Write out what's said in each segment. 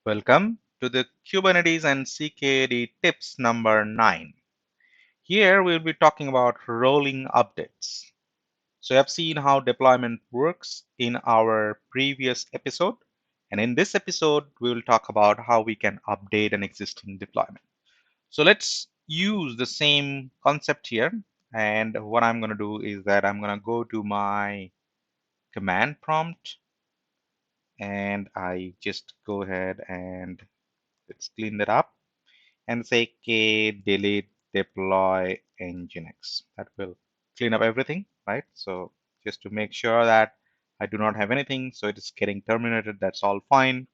Welcome to the Kubernetes and CKAD tips number 9. Here we'll be talking about rolling updates. So you have seen how deployment works in our previous episode. And in this episode, we will talk about how we can update an existing deployment. So let's use the same concept here. And what I'm going to do is that I'm going to go to my command prompt and I just go ahead and let's clean that up and say k delete deploy nginx. That will clean up everything, right? So just to make sure that I do not have anything, so it is getting terminated, that's all fine.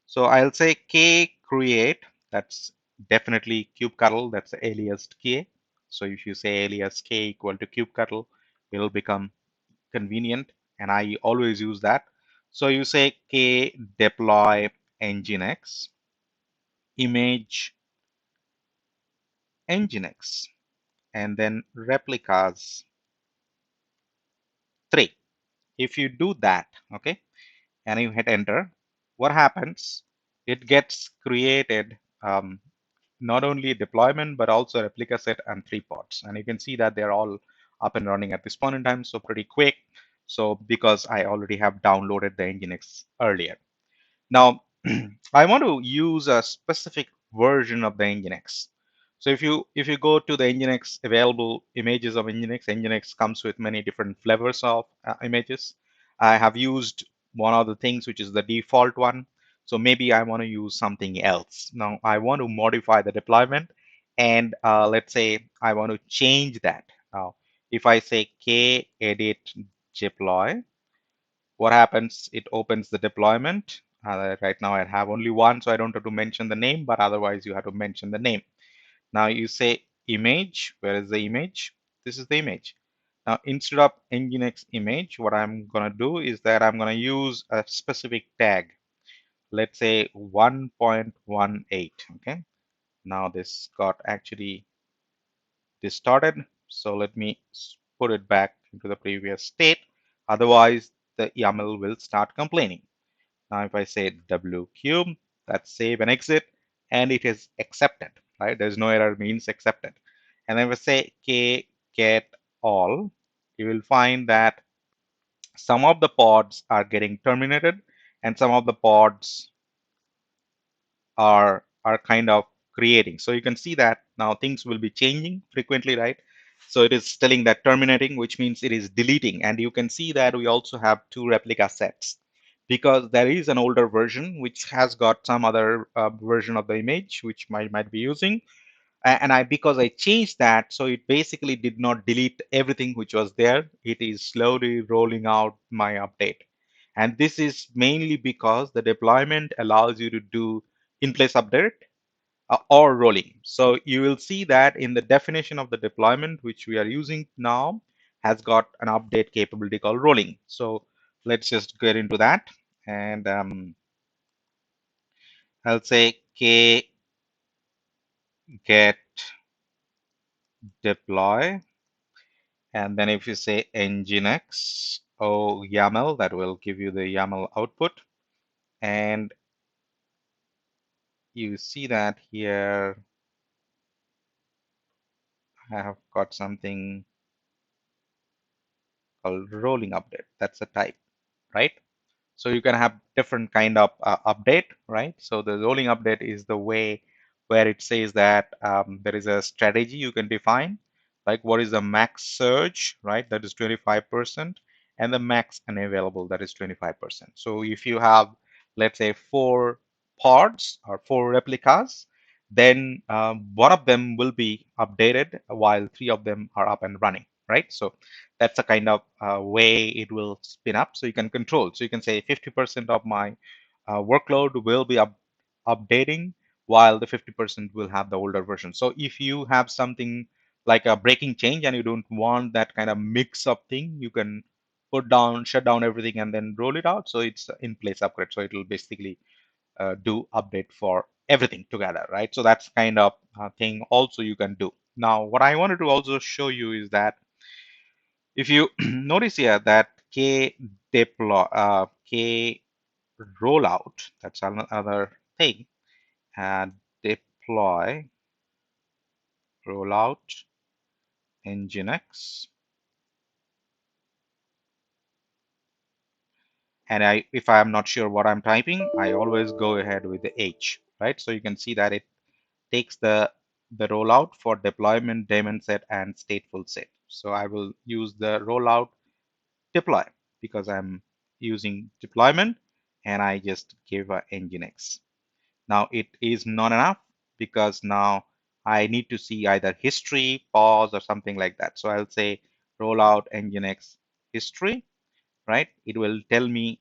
So I'll say k create, that's definitely kubectl, that's the alias k. So if you say alias k equal to kubectl, it'll become convenient, and I always use that. So you say k deploy nginx image nginx and then replicas 3. If you do that, okay, and you hit enter, what happens? It gets created not only deployment but also replica set and 3 pods, and you can see that they're all up and running at this point in time, so pretty quick. So because I already have downloaded the nginx earlier. Now, I want to use a specific version of the Nginx. So if you go to the Nginx available images of Nginx, Nginx comes with many different flavors of images. I have used one of the things which is the default one. So maybe I want to use something else. Now I want to modify the deployment, and let's say I want to change that. Now, if I say k edit deploy, what happens? It opens the deployment. Right now I have only one, so I don't have to mention the name, but otherwise you have to mention the name. Now you say image. Where is the image? This is the image. Now instead of nginx image, what I'm going to do is that I'm going to use a specific tag. Let's say 1.18. Okay. Now this got actually distorted. So let me put it back into the previous state. Otherwise, the YAML will start complaining. Now, if I say W cube, that's save and exit, and it is accepted, right? There's no error, means accepted. And then if I say K get all, you will find that some of the pods are getting terminated and some of the pods are kind of creating. So you can see that now things will be changing frequently, right? So it is telling that terminating, which means it is deleting. And you can see that we also have 2 replica sets because there is an older version which has got some other version of the image which might be using. And because I changed that, so it basically did not delete everything which was there. It is slowly rolling out my update. And this is mainly because the deployment allows you to do in-place update or rolling. So you will see that in the definition of the deployment, which we are using now, has got an update capability called rolling. So let's just get into that. And I'll say k get deploy. And then if you say nginx o YAML, that will give you the YAML output. And you see that here I have got something called rolling update. That's a type, right? So you can have different kind of update, right? So the rolling update is the way where it says that there is a strategy you can define, like what is the max surge, right? That is 25%, and the max unavailable, that is 25%. So if you have, let's say, 4 pods or 4 replicas, then one of them will be updated while 3 of them are up and running, right? So that's a kind of way it will spin up, so you can control. So you can say 50% of my workload will be updating while the 50% will have the older version. So if you have something like a breaking change and you don't want that kind of mix up thing, you can shut down everything and then roll it out. So it's in place upgrade, so it will basically do update for everything together, right? So that's kind of thing also you can do. Now what I wanted to also show you is that if you notice here that k rollout, that's another thing, and deploy rollout nginx. And if I'm not sure what I'm typing, I always go ahead with the H, right? So you can see that it takes the rollout for deployment, daemon set, and stateful set. So I will use the rollout deploy because I'm using deployment, and I just give a nginx. Now it is not enough because now I need to see either history, pause, or something like that. So I'll say rollout nginx history, right? It will tell me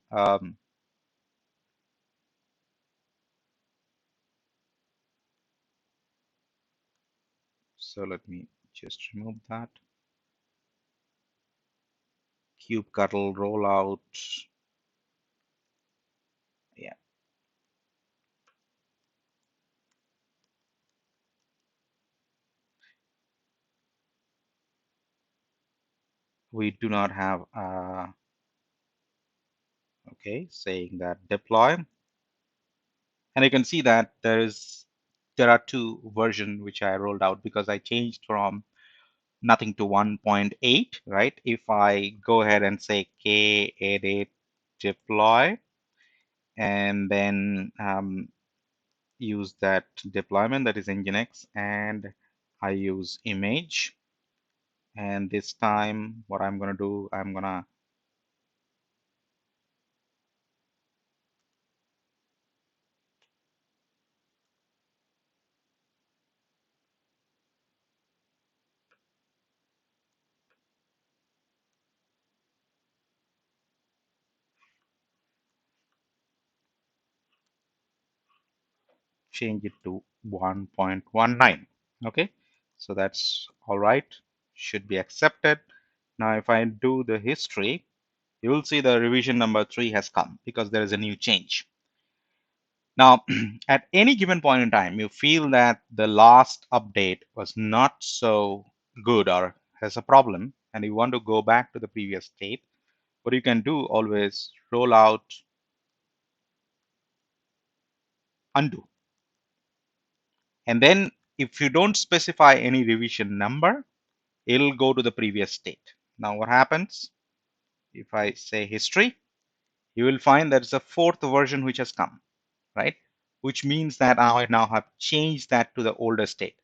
so let me just remove that. Kubectl rollout. Yeah, we do not have okay, saying that deploy. And you can see that there are two versions which I rolled out because I changed from nothing to 1.8, right? If I go ahead and say kedit deploy and then use that deployment that is nginx, and I use image, and this time what I'm going to do, I'm going to change it to 1.19. Okay, so that's all right, should be accepted. Now if I do the history, you will see the revision number 3 has come because there is a new change. Now at any given point in time you feel that the last update was not so good or has a problem and you want to go back to the previous state, what you can do, always roll out undo. And then if you don't specify any revision number, it'll go to the previous state. Now what happens if I say history, you will find there's a fourth version which has come, right? Which means that I now have changed that to the older state.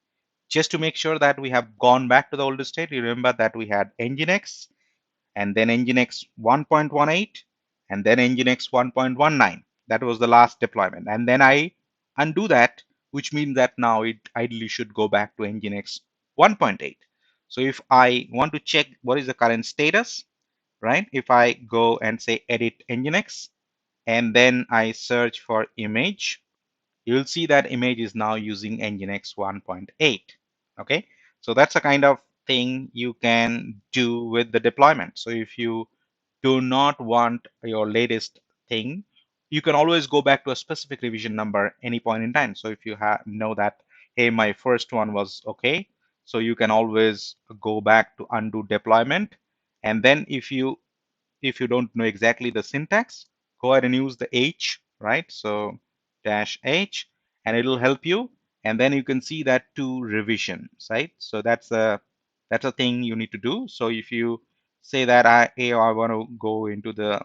Just to make sure that we have gone back to the older state, you remember that we had nginx and then nginx 1.18 and then nginx 1.19. That was the last deployment. And then I undo that, which means that now it ideally should go back to nginx 1.8. So if I want to check what is the current status, right? If I go and say edit nginx and then I search for image, you'll see that image is now using nginx 1.8. Okay, so that's a kind of thing you can do with the deployment. So if you do not want your latest thing, you can always go back to a specific revision number any point in time. So if you know that, hey, my first one was okay, so you can always go back to undo deployment. And then if you don't know exactly the syntax, go ahead and use the H, right? So dash H, and it'll help you. And then you can see that two revisions, right? So that's a thing you need to do. So if you say that I want to go into the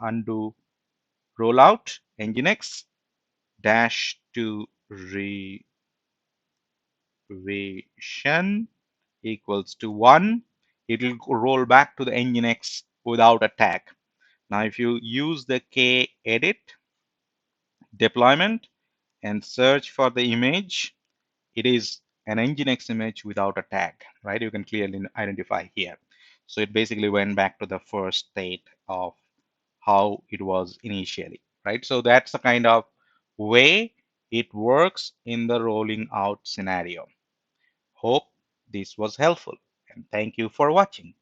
undo rollout nginx dash to revision equals to 1, it will roll back to the nginx without a tag. Now, if you use the kedit deployment and search for the image, it is an nginx image without a tag, right? You can clearly identify here. So it basically went back to the first state of how it was initially, right? So that's the kind of way it works in the rolling out scenario. Hope this was helpful, and thank you for watching.